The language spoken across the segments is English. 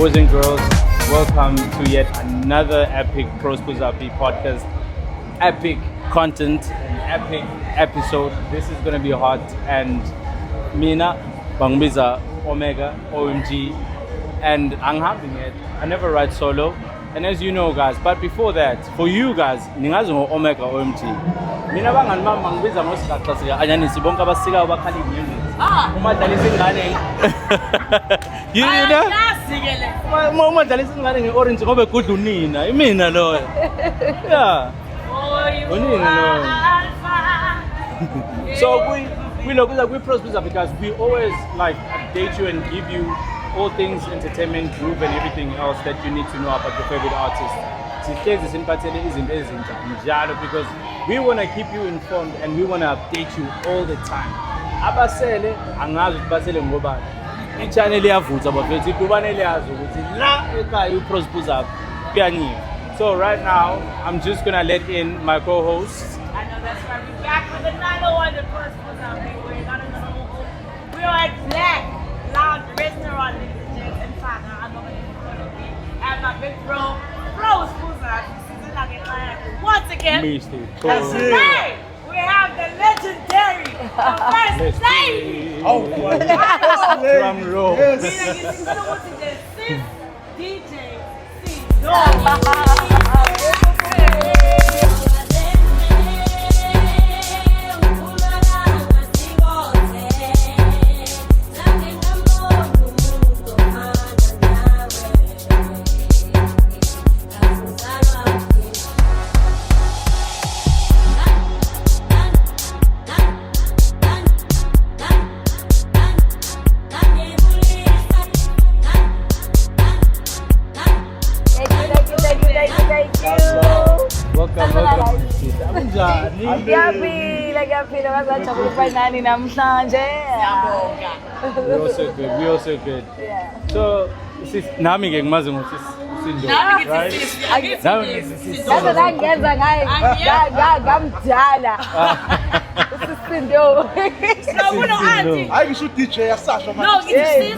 boys and girls, welcome to yet another epic PROSPHUZAPHI podcast. Epic content, an epic episode. This is gonna be hot, and Mina, Bangbiza, Omega, OMG, and I'm having it. I never ride solo, and as you know, guys. But before that, for you guys, ningazi ngo Omega, OMG. Mina bangani bami bangibiza ngosigaxa sika anyanisi bonke abasika bakhala ingene. Umadlalisa ingane. You know? Umadlalisa ingane ngeorange ngoba egudla unina. Imina lo. Yeah. Unina lo. So we look like we PROSPHUZAPHI because we always like update you and give you all things entertainment, group and everything else that you need to know about your favorite artist. Because we want to keep you informed and we want to update you all the time. Abasele angazi basele ngobani. I-channel iyavutha bafethu kufanele yazi ukuthi la ekhaya uPROSPHUZAPHI kuyanyiwa. So right now I'm just going to let in my co-host. I know that's right. We're back with another one of PROSPHUZAPHI. We're at Black Lounge Restaurant in Fana. I'm over here at my big bro, PROSPHUZAPHI. Once again, that's right. We have the legendary, the first lady. Oh my God! Drum roll. Yes. DJ CNDO. We also good. Yeah. So sis nami ke ngimazi ngokuthi CNDO, right? Nami ngisizo. Ngenza ngaye ngamdala. CNDO. No, kuno auntie. Hayi ngisho DJ yasasho manje. No, ngithi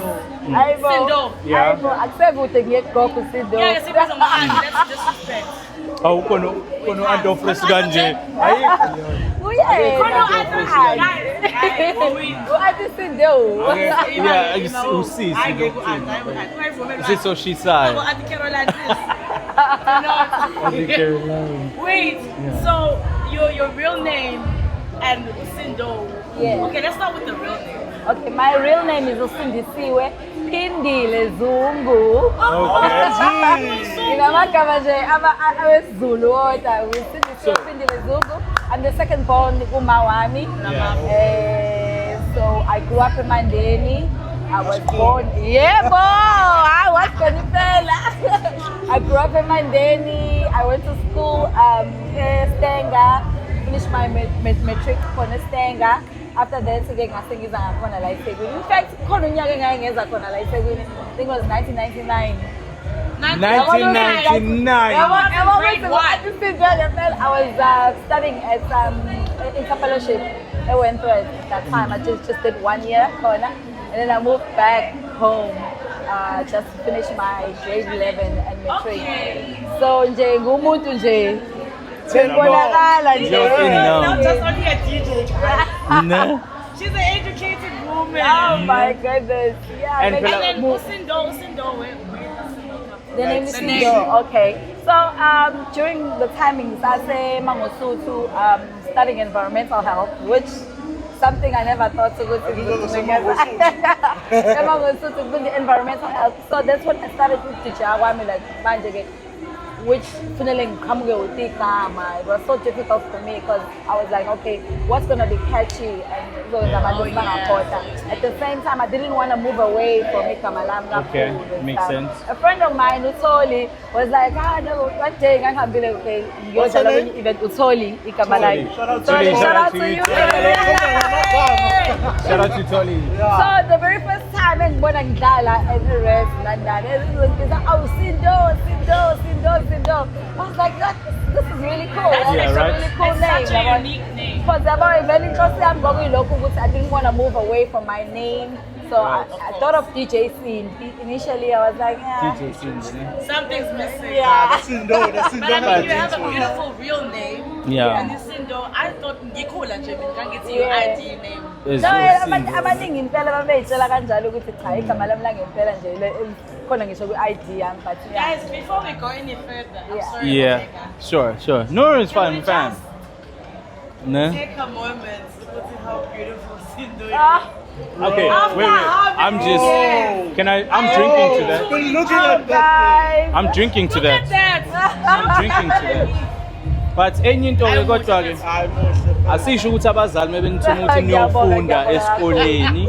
hayibo. CNDO. Hayibo, akusekude ngiyegogo CNDO. Yeah, sibiza ngo-auntie, that's disrespect. Awu kono anto fresh kanje. Hayi. Uye. Kono auntie. Auntie CNDO. Yeah, usisi. Is it so she said? Auntie Caroline. Wait, so your real name and CNDO. Yeah. Okay, let's start with the real name. Okay, my real name is Usindisiwe Phindile Zungu. Okay. Inamagama nje abesiZulu wodwa Usindisiwe Phindile Zungu. I'm the second born kumawami. So I grew up in Mandeni. I was born. Yeah, boy. I was Kanipela. I grew up in Mandeni. I went to school Stenga. Finished my matric for Stenga. After that, I ngiza ngakhona la eThekwini. In fact, khona unyaka engayengeza khona la eThekwini. I think it was 1999. 1999. I was studying at interfellowship at Wentworth at that time. I just did 1 year corner, and then I moved back home just to finish my grade 11 and matric. So nje ngumuntu nje. Not just only a DJ. No. She's an educated woman. Oh my goodness. Yeah. And then CNDO, the name is CNDO. Okay. So during the timings, I say Mangosuthu studying environmental health, which something I never thought to go to the environmental health. So that's when I started with teacher. I want me like manjage, which finally it was so difficult for me because I was like, okay, what's gonna be catchy and at the same time I didn't want to move away from Ikamalam. Okay, makes sense. A friend of mine, Utoli, was like, no, one day I'm gonna be like, okay, you're telling me even Utoli, Ikamalai. Shout out to you. Shout out to Tolly. So the very first time in Bonangdala and the rest, London, it was like, oh, CNDO. I was like, this is really cool. That's Yeah, It's right. a really cool It's name. such a unique name. Because I'm very interested. I didn't want to move away from my name So I thought of DJ scene. Initially, I was like, yeah. DJ scenes, yeah. Something's missing. Yeah. That's CNDO, that's But I mean, you have a CNDO. beautiful real name. Yeah. And this CNDO, I thought Nicola Jimmy can get your Yeah. ID name. It's No, so scenes. abaningi impela babeyitshela kanjalo ukuthi cha igama lami langempela nje khona ngisho kwi-ID yami but yeah. Guys, before we go any further, I'm Yeah. sorry. Yeah, Omega. sure. No, it's Can fine, we fam. just No? take a moment to look at how beautiful CNDO is? Ah, Okay, After wait. having I'm just. you. Can I? I'm drinking to that. Been looking oh at that. guys. I'm drinking to Look at that. that. I'm drinking to that. But enye into ke kodwa ke I most asisho ukuthi abazali mebenithuma ukuthi Ngiyabonga, niyofunda ngiyabonga. esikoleni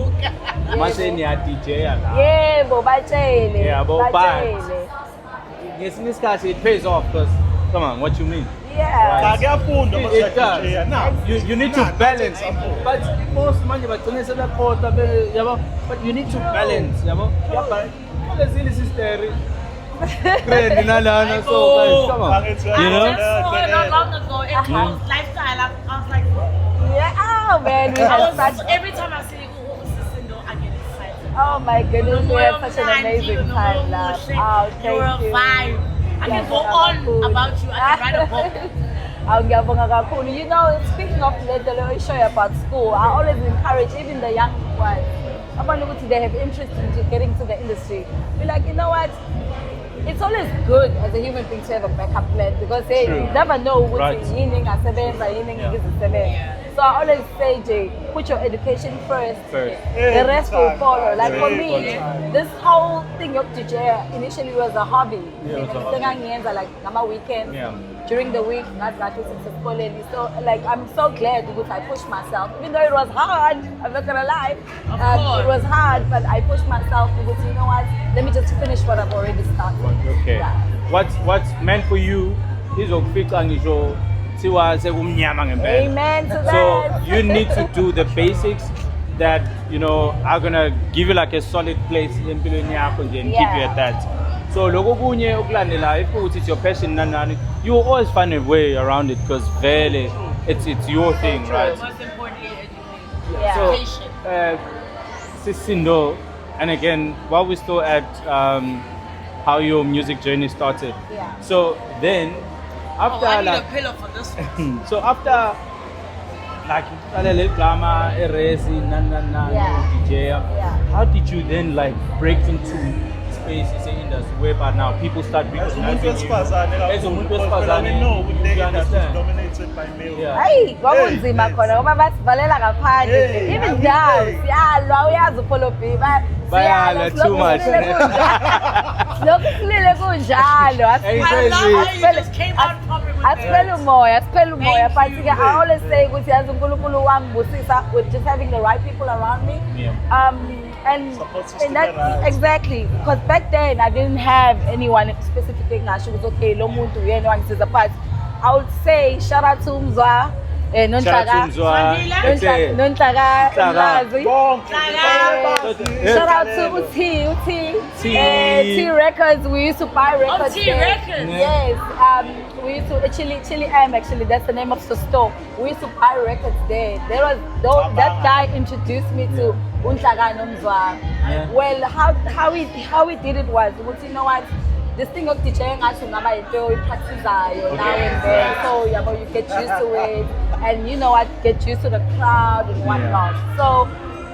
mase niya DJ la. Yebo batshele. Yabo, but- batshele. Ngesinye isikhathi it pays off because come on, what you mean? Yeah. Ngiyafunda It does. DJ. Now, You need to balance. But most manje bagcine sebephotha yabo. But you need to balance, yabo. Yaba. Kulezile sister. Friend nalana so guys, come on. You know? I just saw it not long ago. It was lifestyle. I was like, Yeah. Oh man, we I had was, such. every time I see CNDO, I get excited. Oh my goodness, we Royal had such an Plenty, amazing time, love. Oh, You're a thank you. vibe. I can go on about you. I can write a book. Ngiyabonga kakhulu. You know, speaking of the show about school, I always encourage even the young ones. Abantu ukuthi they have interest into getting to the industry. Be like, you know what? It's always good as a human being to have a backup plan because hey, True. you never know Right. ukuthi yini engasebenza, yini engasebenza. So I always say, Jay, put your education first. First. The rest will follow. Like for Yeah, me, yeah. this whole thing of DJ initially was a hobby. Yeah, it was a hobby. Ngiyenza like ngama weekends. Yeah. During the week, not successfully. So like I'm so glad because I pushed myself. Even though it was hard, I'm not gonna lie. Of course. It was hard, but I pushed myself because you know what? Let me just finish what I've already started. Okay. Yeah. What's meant for you is ukufika ngisho thiwa sekumnyama ngempela. Amen to that. So you need to do the basics that you know are gonna give you like a solid place empilweni yakho nje and keep you Yeah. at that. So lokho kunye ukulandela if ukuthi it's your passion nanani, you will always find a way around it because vele it's your thing, right? Most importantly, education. Yeah. So Patient. CNDO, and again while we're still at how your music journey started. Yeah. So then after Oh, I need like a pillow for this one. so after like little drama, eresi, na Yeah. DJ, Yeah. how did you then like break into space in the industry whereby now people start As umuntu recognizing you? wesifazane As umuntu kakhulu, wesifazane, we know the you industry is understand? dominated by male. Yeah. Hayi, kwakunzima khona ngoba basivalela ngaphandle. Hey, Even happy now, day. siyalwa uyazi uPholo B. Bayalwa too much. Lokhu silile kunjalo. Hey, I crazy. love how you just came out popping with Asiphela umoya, asiphela umoya. Thank But you. I always say ukuthi yazi uNkulunkulu wangibusisa with just having the right people around me. Yeah. And Support system that right. exactly because back then I didn't have anyone specifically ngasho ukuthi okay lo muntu uyena wangisiza but I would say shout out to Mzwa Shout out to Nonhlaka Mzwa. Mandela. It's a- Nonhlaka Nhlaka. Mlazi. Bonke. Shout out to T. T. T Records. We used to buy records. T there. Records. Yes. We used to Chili M actually. That's the name of the store. We used to buy records there. That guy introduced me to Unhlaka Nomzwa. Yeah. Well, how we did it was, you know what? This thing of DJing ngathi ngaba into oyipracticeayo now and then. So you get used to it and you know what, get used to the crowd and whatnot. So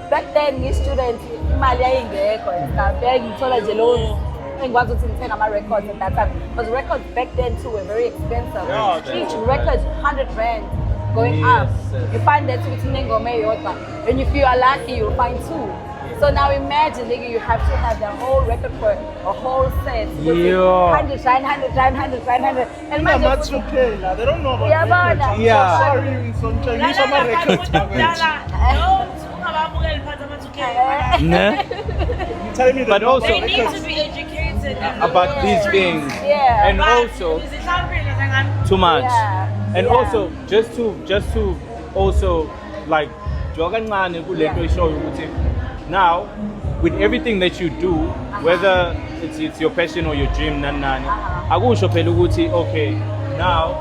back then ngi-student imali yayingekho and stuff. Ngithola nje lowo engikwazi ukuthi ngithenge ama-records at that time. Because records back then too were very expensive. Yeah, Each record 100 rand going Yes, up. yes. You find that ukuthi inengoma eyodwa and if you are lucky you'll find two. So now imagine, nigga, you have to have the whole record for a whole set. Yeah. 100 rand, 100 rand, 100 rand, 100. And Not manje much to play. Like, they don't know about Yeah, records. man. I'm Yeah. so sorry. Use my records. Nah? You telling me they But don't also- know They need records? to be educated About Yeah. these things. Yeah. And also too much. Yeah. And Yeah. also just to also like jogancane kulento ishow ukuthi now with everything that you do whether it's your passion or your dream nani akusho phela ukuthi okay now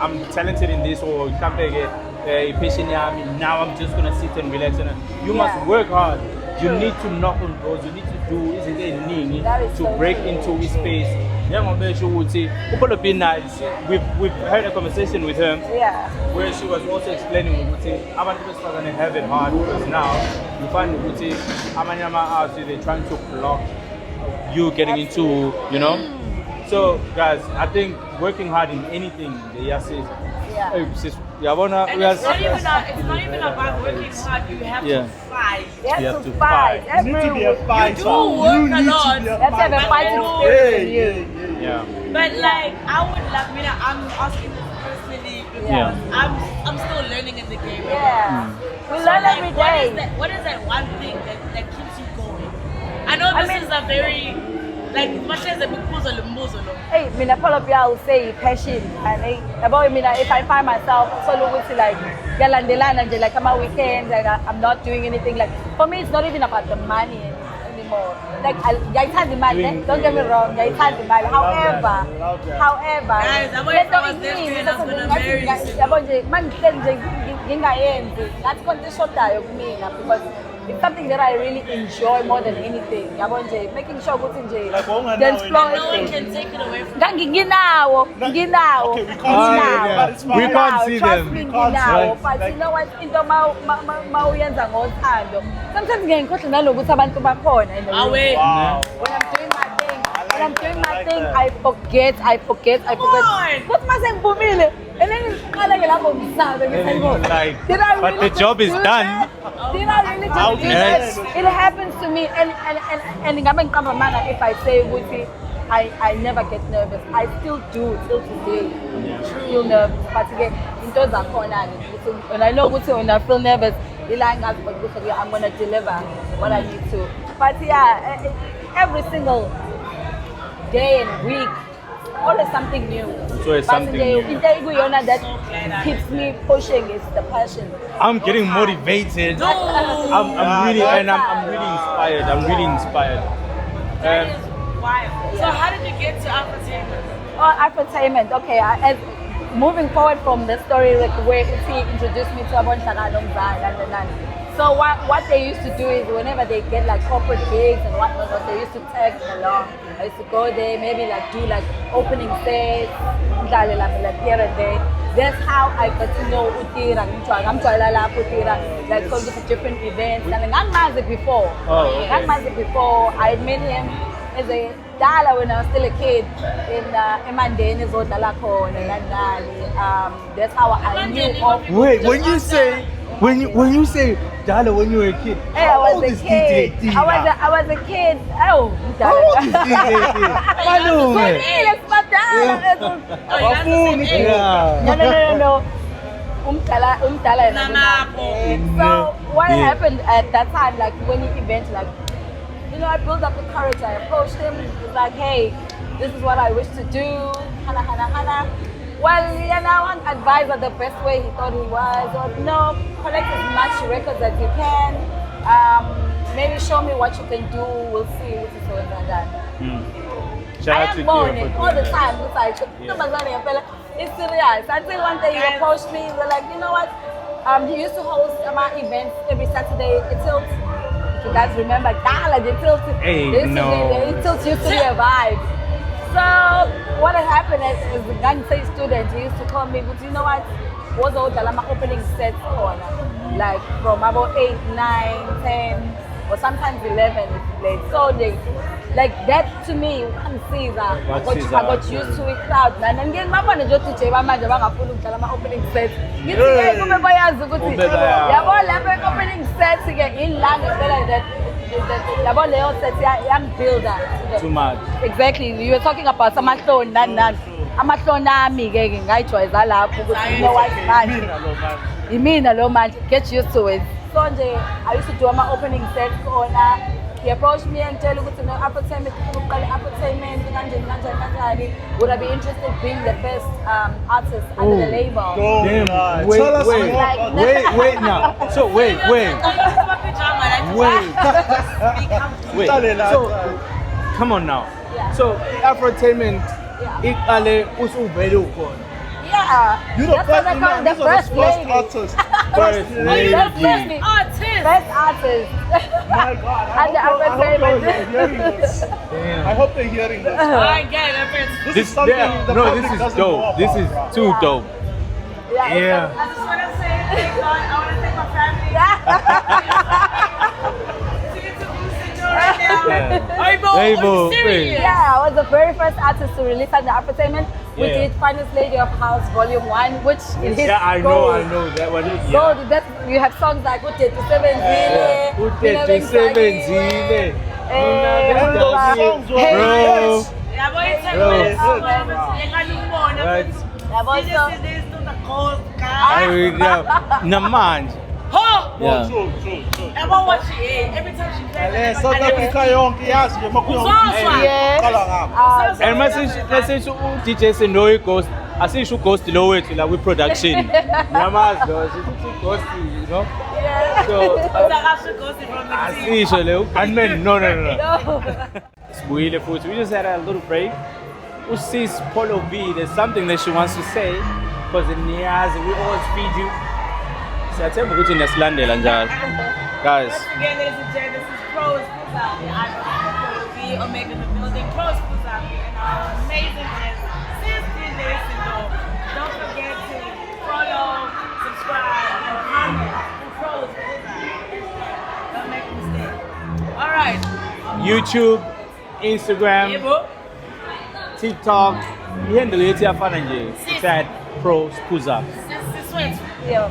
I'm talented in this or mhlambe ke passion yami now I'm just going to sit and relax and you must Yeah. work hard You true. need to knock on doors. You need to do izinto eziningi That is to so break true. into his space. We've had a conversation with her Yeah. where she was also explaining ukuthi abantu besifazane have it hard because now you find ukuthi amanye ama-house they're trying to block you getting into, you know. So guys, I think working hard in anything, Yeah. And it's not even about working hard. You have Yeah. to fight. You have You have to to fight. You need to be a fighter. do work You a need lot. to be a Let's have a fighter. fighting Yeah, spirit in you. Yeah. But like, I would love, I'm asking this personally because Yeah. I'm still learning in the game. Yeah. We So, learn like, every what is day. that? What is that one thing that keeps you going? I know I this mean- is a very like much as a mbuzo lo. Hey, mina probably will say passion. And about me, if I find myself solo with like galandelana, like on my weekends, and I'm not doing anything. Like for me, it's not even about the money anymore. Like I can't demand. Don't get me wrong. I can't demand. However, Guys, I went from a lesbian, I was gonna marry you. That's condition because it's something that I really enjoy more than anything. Making sure Like, dance floor No one is can take it away from nginawo Okay, we can't see them, but it's fine. We can't see Trust them. me, We can't nginawo. see. But Like- you know what, into mawuyenza ngothando. Sometimes ngiyayikhohlwa nalokuthi abantu bakhona in the room. Away. Wow. When I'm doing my thing, I like that. I forget. What must I do? And then ngqala ke lapho ngisabe And then you're like, did I but really the job just is do done. that? Did I really How just do did that? I- It happens to me and ngabe ngiqamba if I say ukuthi I never get nervous. I still do till today. Feel nervous. But again, into zakhona when I know ukuthi when I feel nervous, I'm gonna deliver what I need to. But yeah, every single day and week, always something new. So it's something new. That keeps me pushing is the passion. I'm getting motivated. I'm really inspired. I'm really inspired. That is wild. So how did you get to Afrotainment? Oh, Afrotainment. Okay, moving forward from the story like where he introduced me to Abon Shaka. So what they used to do is whenever they get like corporate gigs and whatnot, they used to tag along. I used to go there, maybe like do like opening sets, like here and there. That's how I got to know Utira. Like going to different events. And I'm before. Oh, okay. I'm before. I met him as a dala when I was still a kid in Emandeni that's how I knew of. Wait, when you say Dala when you were a kid, Hey, I was a kid. I was a kid. Oh, How old is DJ? Let's not Yeah. No. Umdala So what happened at that time, like when he event, like I built up the courage. I approached him. He was like, "Hey, this is what I wish to do." Hana. Well, one advisor the best way he thought he was. Or no, collect as much records as you can. Maybe show me what you can do. We'll see what is going on. Shout I out to am mourning Kira. all the time. It's like, it's serious. Until one day you approached me, you're like, you know what? He used to host my events every Saturday. It tilts. If you guys remember, the tilt. Hey, It tilts used to be a vibe. So what had happened is the Ghana student, he used to call me, but you know what? Was all the opening set corner. Like from about 8, 9, 10, or sometimes 11 if you late. So they like that to me, one sees I got used to it crowd. And then again, my manager to say, my manager opening set. You see, opening sets again in language like that. Young builder. Too much. Exactly. You were talking about some amahloni nani. Amahloni ami ke ngayijwayeza lapho ukuthi you know what manje. Imina lo manje get used to it. So nje I used to do my opening set khona. He approached me and tell ukuthi no Afrotainment ufuna uqala Afrotainment kanjani. Would I be interested in being the first artist under the label? Damn. Tell us Wait more. wait now. So wait. So come on now. Yeah. So Afrotainment, Yeah. iqale usuvele ukhona. Yeah. You the That's what first, they call the first lady. artist. First lady. First lady. Artist. Best artist. My God, And the I hope Afrotainment. they're hearing this. I hope they're hearing this. I get it, Prince. This is something the no, public this is doesn't know dope. about, This is bro. too dope. Yeah. Yeah. I just want to say thank God. I want to thank my family. To introduce it right now. Yeah. Rainbow, Rainbow, are you serious? Yeah, I was the very first artist to release under Afrotainment. We Yeah. did Finest Lady of House Volume 1, which is Yeah, I gold. know that one. Yeah. Gold, that, you have songs like Utethu Sebenzile, Mina Sebenzile. And those songs were Bro. Yeah, but it's Bro. like, Right. Yeah, but so- this is the cold I guy. will Naman. Huh? Yeah. True. Everyone what she is. Every time she plays. And South Africa yonke yazi nje Uzozwa. Yeah. Qala ngapha. And message DJ CNDO ghost. Asisho ghost lo wethu la with production. Yamazi lo sithi ghost, you know. Yeah. So Uzakasho goes from the team. asisho le gunman no. No. Sibuyile futhi. We just had a little break. Usis Polo B, there's something that she wants to say because in Niaz we always feed you. Siyathemba ukuthi niyasilandela njalo. Guys, Once again, ladies and gentlemen, this is PROSPHUZAPHI. I'm Afrotainment, Omega in the building, PROSPHUZAPHI, and our amazing guest, CNDO. Don't forget to follow, subscribe, and comment on PROSPHUZAPHI. Don't make a mistake. All right. YouTube, Instagram, Ebo, TikTok, ihandle yethu yafana nje. It's at PROSPHUZAPHI. this way. Yeah.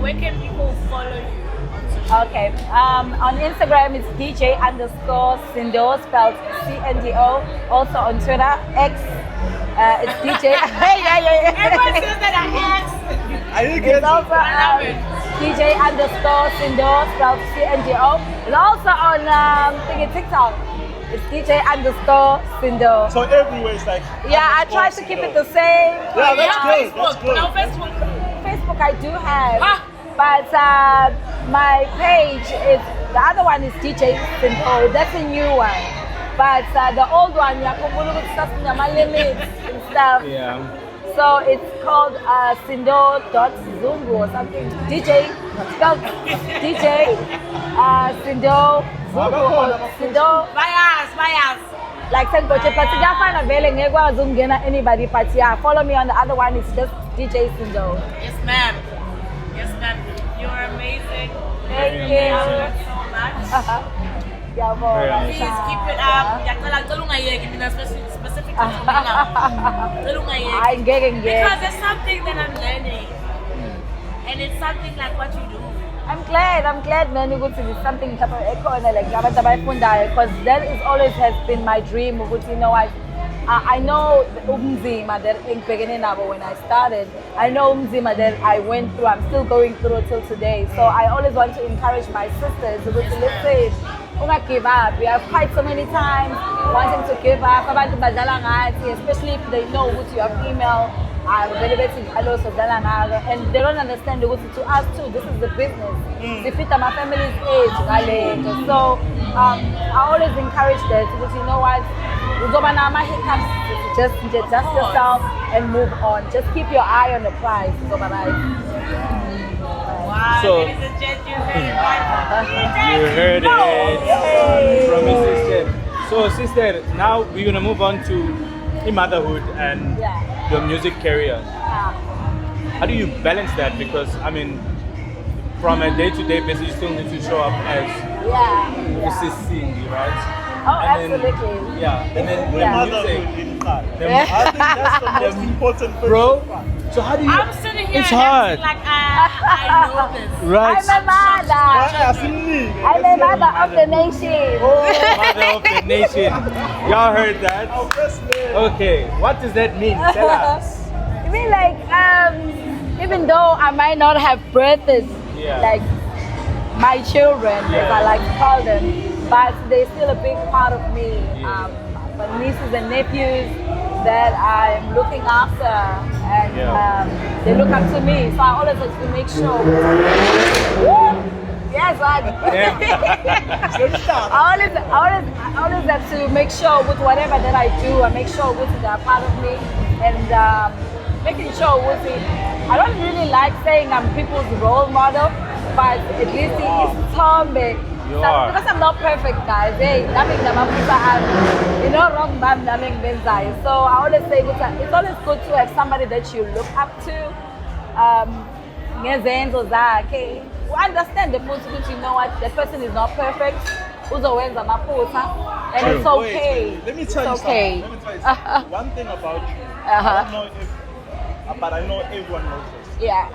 Where can people follow you? Okay. On Instagram, it's DJ_CNDO, spelled CNDO. Also on Twitter, X, it's DJ. Everyone says that I asked. I didn't get It's also I love it. DJ_CNDO, spelled CNDO. It's also on TikTok. It's DJ_CNDO. So everywhere it's like. Yeah, I try to keep it the same. Yeah, that's good. Facebook. That's good. No, Facebook. Facebook I do have, Huh? but my page is, the other one is DJ CNDO. That's a new one. But the old one, my limits and stuff. Yeah. So it's called CNDO.Zungu or something. DJ, spelled DJ, CNDO, Zungu, or CNDO. Bias. Like Senko but Jafana Vele ngekwazi ukungena anybody, but yeah, follow me on the other one, it's just DJ CNDO. Yes, ma'am. You're amazing. Thank I you. love you so much. Yeah, boy. Very Please keep it up. Specific I get. because it's something that I'm learning. And it's something like what you do. I'm glad man ukuthi there's something ekhona like abantu abayifundayo, because that is always has been my dream ukuthi, you know what, I know ubunzima that engibhekene nabo when I started. I know ubunzima that I went through, I'm still going through till today. So I always want to encourage my sisters ukuthi listen, don't give up. We have cried so many times wanting to give up, abantu badlala ngathi, especially if they know ukuthi you are female. I'm very and they don't understand to us too, this is the business. They fit my family's age. So I always encourage that, because you know what, just yourself and move on. Just keep your eye on the prize. Wow, So- ladies and gentlemen, you You heard it from his sister. So sister, now we're gonna move on to motherhood and Yeah. your music career. Yeah. How do you balance that? Because I mean, from a day-to-day basis, you still need to show up as Yeah. Cindy, right? Oh, And then- absolutely. yeah, and then the Yeah. music. I think that's the most important thing. Bro, so how do you? I'm sitting here It's hard, acting like I know this. right? I'm a mother. I'm a mother of the nation. Mother of the nation. Y'all heard that? Okay, what does that mean? Tell us. I mean, like, even though I might not have birthed, Yeah. like, my children, as I like to call them, but they're still a big part of me. Yeah. My nieces and nephews that I'm looking after, and Yeah. they look up to me. So I always have to make sure. Yes, I always have to make sure with whatever that I do, I make sure with they're part of me, and making sure with it. I don't really like saying I'm people's role model, but at least isithombe. You are. Because I'm not perfect, guys. Hey, nothing you know, wrong man, nothing benzayo. So I always say it's always good to have somebody that you look up to. Ngezenzo zakhe. Understand the point because you know what, the person is not perfect. Uzowenza amaphutha, and True. it's okay. Wait. Let me tell you It's okay. something. Let me tell you something. One thing about you, I don't know if, but I know everyone knows this. Yeah.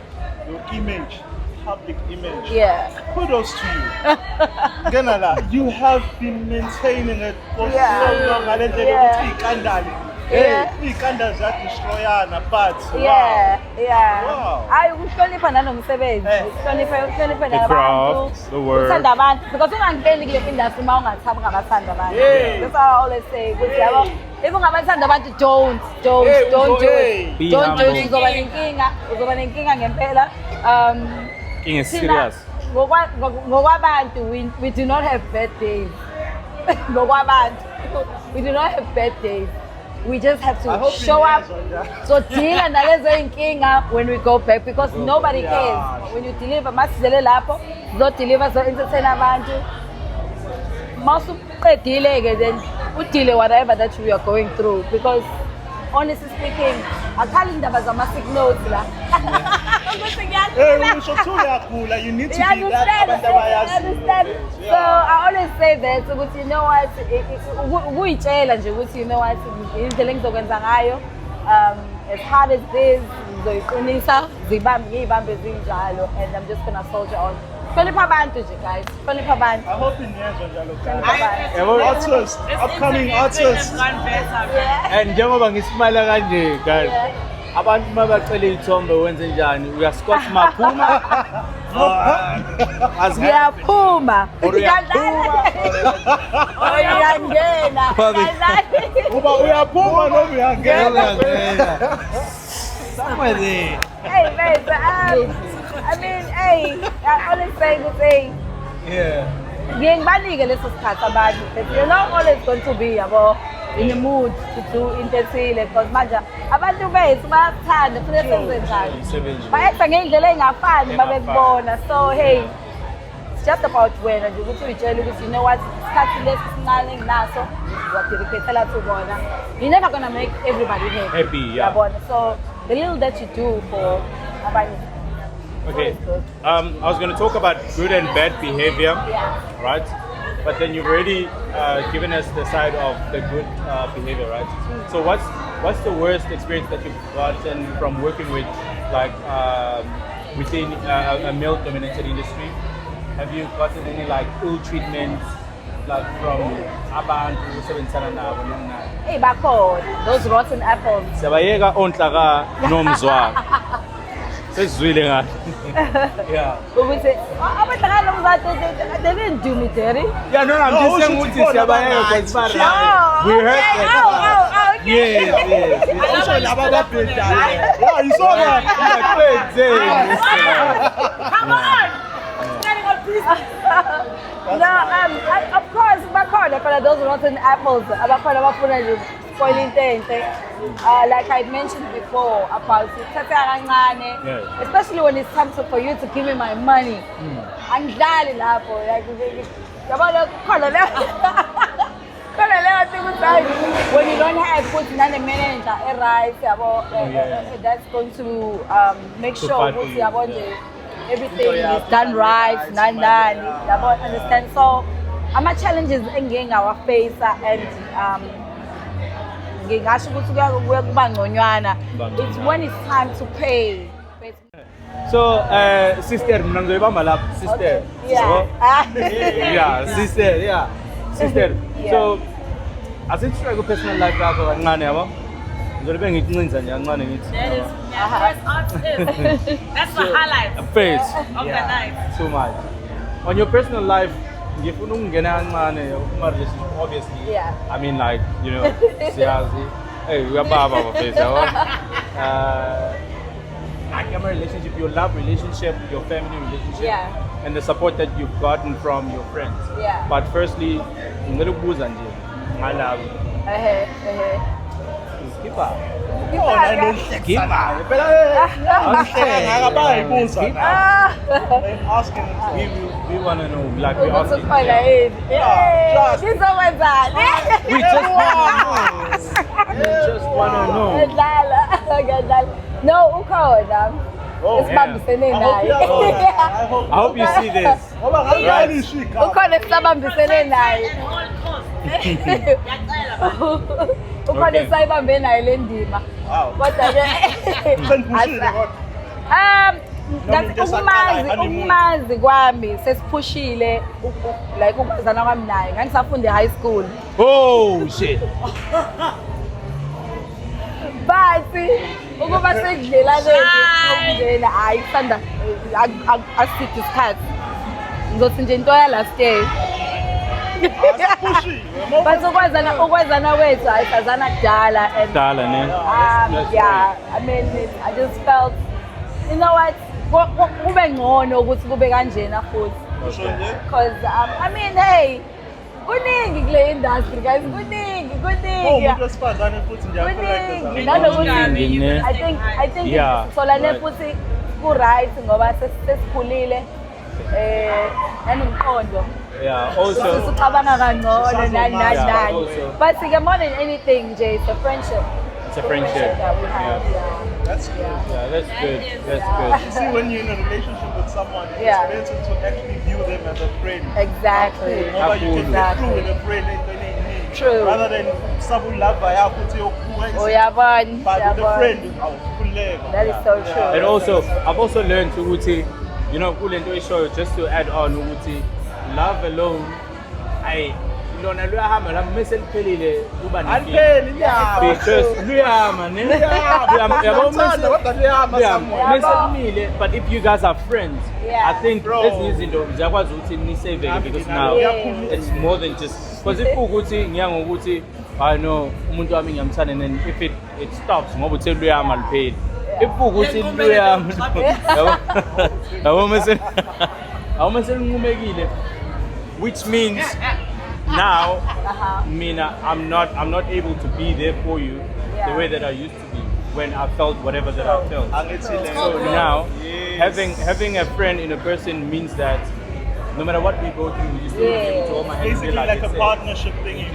Your image, public image. Yeah. Kudos to you. Genala, you have been maintaining it for Yeah. so long. I didn't Yeah. Yeah. Ikanda zadistroyana, but Yeah, yeah. Wow. I uhlonipha nanomsebenzi. Uhlonipha The craft, the work. Uthanda abantu because ungangeni kule industry uma ungathaba ngabathanda abantu. Yeah. That's what I always say. Ukuthi yabo, if ungabathanda abantu don't Hey, do hey. it. Be Don't do it. humble. Uzoba nenkinga ngempela. King is Thina, serious. ngokwabantu we do not have bad days. Ngokwabantu we do not have bad days. We just have I to hope show you up. guys on that. So deal nalezo inkinga when we go back because nobody cares. When you deliver, masizele lapho, zo deliver, zo entertain abantu. Masuqedile then udile whatever that you are going through because honestly speaking, akhali indaba zama-signals la. Ukuthi Hey, usho tu uyagula, you need to you be that abantu abayaziyo. understand? So I always say that ukuthi you know what, ukuyitshela nje ukuthi you know what, indlela engizokwenza ngayo as hard as this ngizoyiqinisa ngiyibambe zinjalo and I'm just gonna soldier on. Hlonipha abantu nje guys, hlonipha abantu. I hope iniyezwa njalo Hlonipha guys. abantu. Artists, upcoming artists. Yeah. And njengoba ngisimala kanje guys, Yeah. abantu mabacela ithombe wenze njani? Uyascotch maphuma? Ngiyaphuma. Or uyaphuma? Uyangena. Uba uyaphuma noma uyangena. Somewhere there. Hey, babe, I mean, hey, I always say the thing. Yeah. Ngibanike leso sikhathi abantu that you're not always going to be in the mood to do into ethile because manje abantu bethu bayathanda futhi senze njalo. Bayenza ngendlela engafani babekubona. So hey, it's just about wena nje ukuthi uyitshele ukuthi you know what, isikhathi lesi sincane nginaso uwadedicatela to bona. You're never gonna make everybody happy. Yeah. Yabona. So the little that you do for abanye. Okay. I was going to talk about good and bad behavior, Yeah. right? But then you've already given us the side of the good behavior, right? So what's the worst experience that you've gotten from working with, like, within a male-dominated industry? Have you gotten any like ill treatment, like from abantu usebenzisana nabo noma? Hey, bakhona those rotten apples. Siyabayeka onhlaka nomzwa. Sesizwile ngathi. Yeah. Ukuthi abahlangana nomzati they didn't do me dirty. Yeah, no, I'm just saying ukuthi siyabayeka because we heard that. Okay. Yes. Usho laba ababhedayo. Yeah, you saw that. Come on! Standing on business. No, of course, bakhona phela those rotten apples. Abakhona abafuna nje spoiling into. Like I mentioned before about uthatha kancane, Yeah. especially when it's time for you to give me my money. Angidlali lapho like yabona khona le khona le thing ukuthi when you don't have put nane manager right yabo that's going to make To sure fight for ukuthi you, yabo yeah. nje everything is done right nani yabo understand. So ama challenges engike ngawaface and ngingasho ukuthi kuya kuba ngconywana. It's when it's time to pay. So, sister, mina ngizoyibamba lapho, sister. Yeah. Yeah, sister, yeah. Sister. Yeah. So, asitshaya ku personal life yakho kancane yabo. Ngizolibe ngicinza nje kancane ngithi. That is first artist. That's the highlight A face. of the night. Too much. On your personal life, ngifuna ukungena kancane kuma-relationship, obviously. Yeah. I mean, like, you know, siyazi. Hey, uyababa face yabo. Like a relationship, your love relationship, your family relationship, Yeah. and the support that you've gotten from your friends. Yeah. But firstly, ngikubuza nje ngalawo. Skipper. Khona enohlekisa naye. Phela angihleka ngaka bayibuza naye. Asking him We want to know, like we're asking. Uzokhona yini? Trust. Ngizokwenzani? We just want to know. Ngiyadlala. No, ukhona. Esibambisene I naye. I hope you see this. Ngoba ngani ishika. Ukhona esibambisene naye. At all costs. Ngiyacela man. Ukhona Okay. esayibambe naye le ndima. Wow. Kodwa ke Sengibushile kodwa. ukumazi kwami sesiphushile like ukwazana kwami naye ngangisafunda e-high school Oh shit. but ukuba sekudlelaneni hayi kusanda asiphi isikhathi ngizothi nje into last year but ukwazana kwethu ayisazana kudala and Dala, ne? yeah, I mean, I just felt, you know what, kube ngcono ukuthi kube kanjena futhi. Because, I mean, hey, kuningi kule industry, guys, kuningi. Kuningi, nanokuthi, I think Yeah, solane right. futhi ku-right ngoba sesikhulile, nanomqondo. Yeah, also. Sisucabanga kangcono nani. Yeah, also. But more than anything, Jay, it's a friendship. It's a friendship. That we have, Yeah. yeah. That's good. Yeah, that's good. That's You good. see, when you're in a relationship with someone, it's Yeah. better to actually view them as a friend. Exactly. Ngoba you can get through Exactly. with a friend and True. rather than someone love yakho uthi Oh, yabona. but with a friend awukhuleka. That is so true. And also, I've also learned to Uti, you know, kulento ishoyo, just to add on Uti, love alone, lona luyahamba la mase liphelile kuba Alipheli liyahamba. because luyahamba ne mase but if you guys are friends, Yeah. I think Bro. ezinye izinto ziyakwazi ukuthi nisaveke because now Yeah. it's more than just because if ukuthi ngiyangokuthi I know umuntu wami ngiyamthanda and then if it stops ngoba uthe luyahamba lipheli if ukuthi luyahamba yabo mase linqumekile, which means now mina I'm not able to be there for you the way that I used to be when I felt whatever that I felt. So now having a friend in a person means that no matter what we go through, you still be able to hold my hand. Basically like a partnership thing.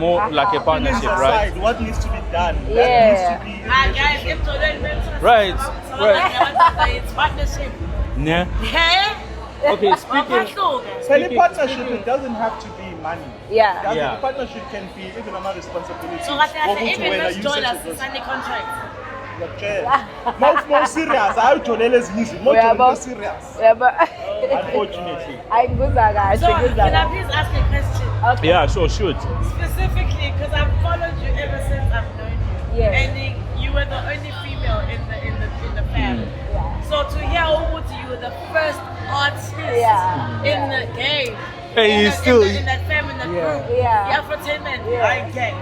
More like a partnership, right? Decide what needs to be done. Yeah. That needs to be in a Guys, relationship. if Jordan mentions Right, it's partnership. Yeah. Yeah. Okay, speaking. Selling partnership, it doesn't have to be money. Yeah. Yeah. Partnership can be even another responsibility. So what I say, even let's join us to sign the contract. More serious. I told you easy. More serious. Unfortunately. So can I please ask a question? Okay. Yeah, sure, shoot. Specifically, because I've followed you ever since I've known you. Yes. And you were the only female in the family. Yeah. So to hear Umuti, you were the first artist Yeah. in the game. Hey, in you the, still- in that family, in that group. Yeah. The Afrotainment. Yeah. I get.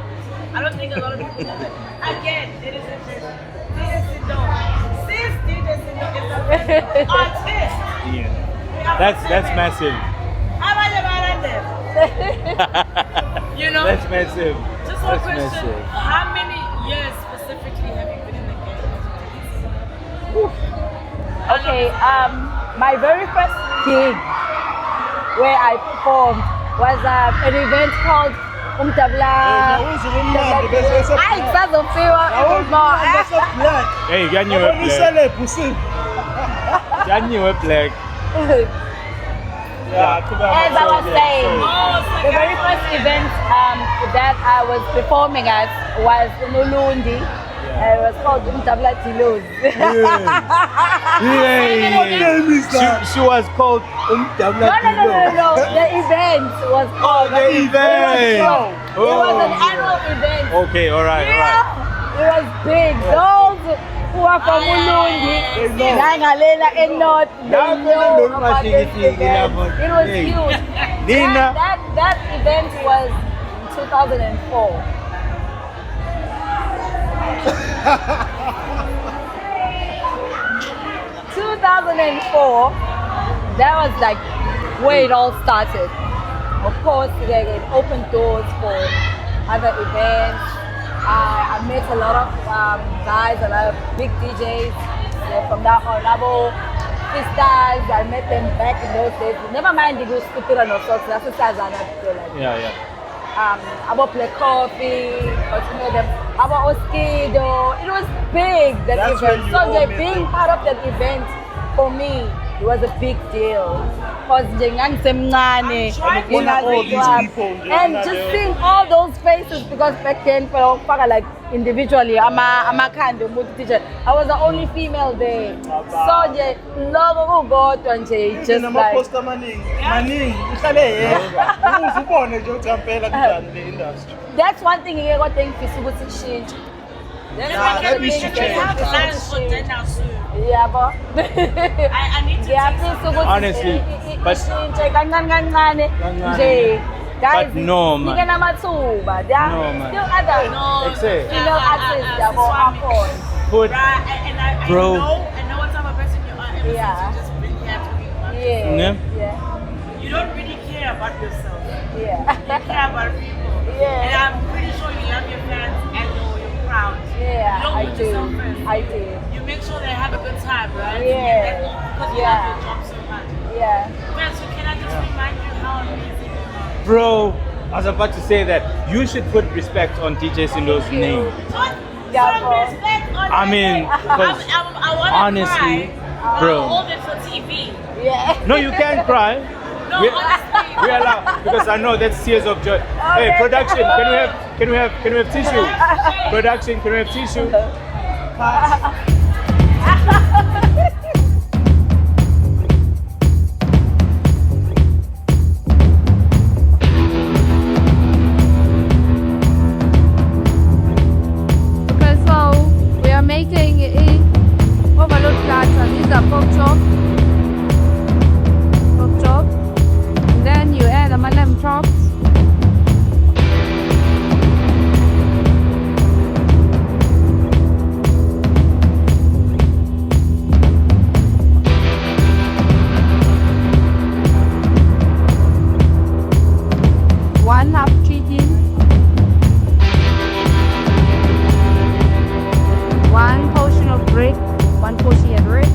I don't think a lot of people know that. Again, it is interesting. DJ CNDO. Sis DJ CNDO is the first artist. Yeah. That's massive. How about them? You know? That's massive. Just one That's question. massive. How many years specifically have you been in the game? Okay, my very first gig where I performed was an event called Umtabla. I sazofiwa more. Hey, can you black? As I was saying, the very first event that I was performing at was in Ulundi. It was called Umtabla Tilos. She was called Umtabla. No. The event was called. The event. It was an annual event. Okay, all right. Yeah, it was big. Those who are from Ulundi, Nangalena and North, they know about this event. It was huge. Nina. That event was in 2004. 2004, that was like where it all started. Of course, it opened doors for other events, I met a lot of guys, a lot of big DJs from that honorable sisters. I met them back in those days. Never mind the good scooter no socks. That's sisters are not so like. Yeah. About Play Coffee, continue them. About Oskido. It was big, that That's event. when you So all met being them. part of that event, for me, it was a big deal. Because ngangisemncane, trying to all these ngingazizwa. people, And just seeing all those faces, because back then, like individually, I'm a kind of teacher. I was the only female there. So nje lokho kukodwa nje just like Namaposter maningi uhlale yedwa uzubone nje ukuthi ngempela kunjani le industry. that's one thing ngeke kodwa engifisa ukuthi ishintshe. Yeah, that needs to They change. have plans for dinner soon. Yabo. I need to take Ngiyafisa some. ukuthi Honestly, but- ishintshe kancane kancane Kancane. nje. Guys, But no, man. nike namathuba. There are No, man. still other No, Except- female artists yabo akhona. Put Right, and I Bro. know what type of person you are ever Yeah. since you just been here talking about Yeah. Yeah. Yeah. You don't really care about yourself. Yeah. You care about people. Yeah. And I'm pretty sure you love your fans and your crowd. Yeah, You don't I put do. yourself first. I do. You make sure they have a good time, right? Yeah. Because you Yeah. love your job so much. Yeah. Man, so can I just remind you how amazing you are? bro. I was about to say that you should put respect on DJ Sindo's you. name. Put Yeah, some bro. respect on I my mean, name. because I want to honestly, cry, bro. I'll hold it for TV. Yeah. No, you can't cry. No, We- honestly. We allow because I know that's tears of joy. Hey, Okay. production, can we have tissue? Production, can we have tissue? Okay, so we are making a overload platter. These are pork chop. Pork chop. And then you add the lamb chops. One half chicken. One portion of bread, one portion of bread,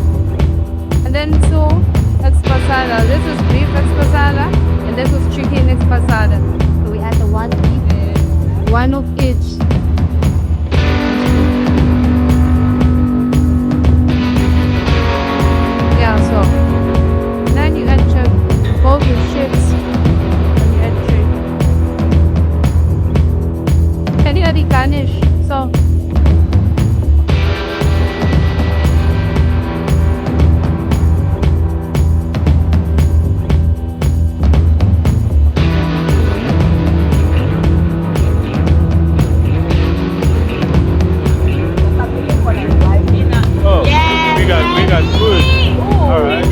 and then two expasada. This is beef expasada, and this is chicken expasada. So we add the one beef, one of each. Yeah, so then you add both your chips. And you add three. And you add the garnish. So. Oh, we got food. All right.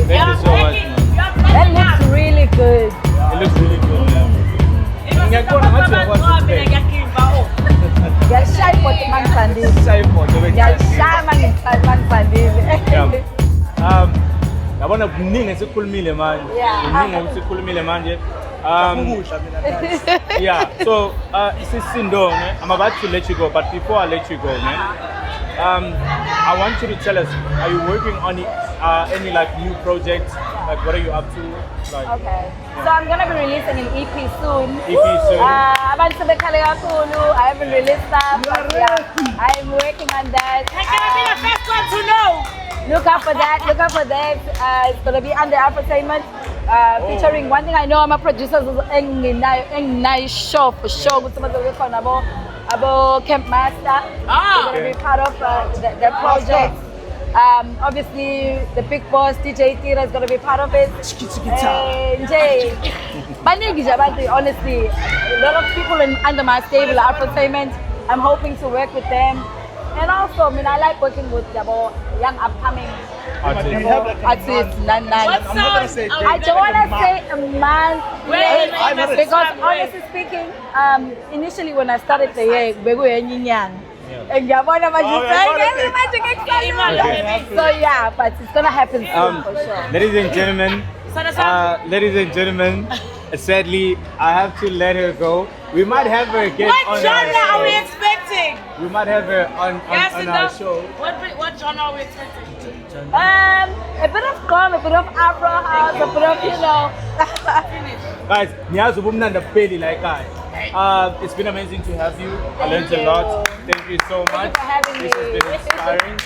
Thank you so much, man. That looks really good. It looks really good. Ngiyashaya ibhodo mangisandile. Shy for the way. Ngiyashaya mangisandile. Yeah. Yabona kuningi esikhulumile manje. Yeah. Kuningi esikhulumile manje. Ukudla mina guys. Yeah, so Sindo, I'm about to let you go, but before I let you go, I want you to tell us, are you working on any like new projects? Like what are you up to? Like Okay. So I'm gonna be releasing an EP soon. EP soon. Abantu bekhale kakhulu. I haven't released stuff, but yeah, I'm working on that. Can I be the first one to know? Look out for that. Look out for that. It's gonna be under Afrotainment. Featuring one thing I know, I'm a producer. Enginayo show for sure. Abo Camp Master. We're gonna be part of the project. Obviously, the big boss DJ Tira is gonna be part of it. Jay, honestly, a lot of people under my stable are Afrotainment. I'm hoping to work with them. And also, I mean, I like working with young upcoming Do you have like a artists. man? I'm not gonna say I don't want to say a man, Wait, because honestly speaking, initially when I started the year, Ngiyabona manje Oh, ufake yeah, manje Imali, ngekuhlala. baby. So yeah, but it's gonna happen soon for sure. Ladies and gentlemen, ladies and gentlemen, sadly, I have to let her go. We might have her again What on genre our are we show. expecting? We might have her on our show. What genre are we expecting? A bit of calm, a bit of Afro house, a bit of, you know. Guys, niyazi ubumnandi abupheli like I. It's been amazing to have you. I learned a lot. Thank you so much. for having This has me. been inspiring.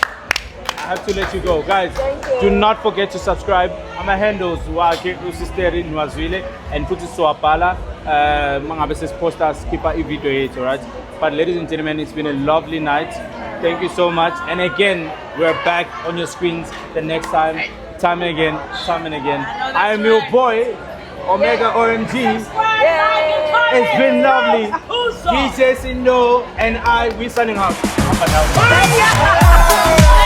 I have to let you go. Guys, Thank you. do not forget to subscribe. My handles wakhe usisteri Nwazwile and futhi Swapala. Mangabe sesiposta skipper video yethu, right? But ladies and gentlemen, it's been a lovely night. Thank you so much. And again, we're back on your screens the next time and again. I am your boy, Omega OMG. It's been lovely. DJ CNDO and we signing out. Fire!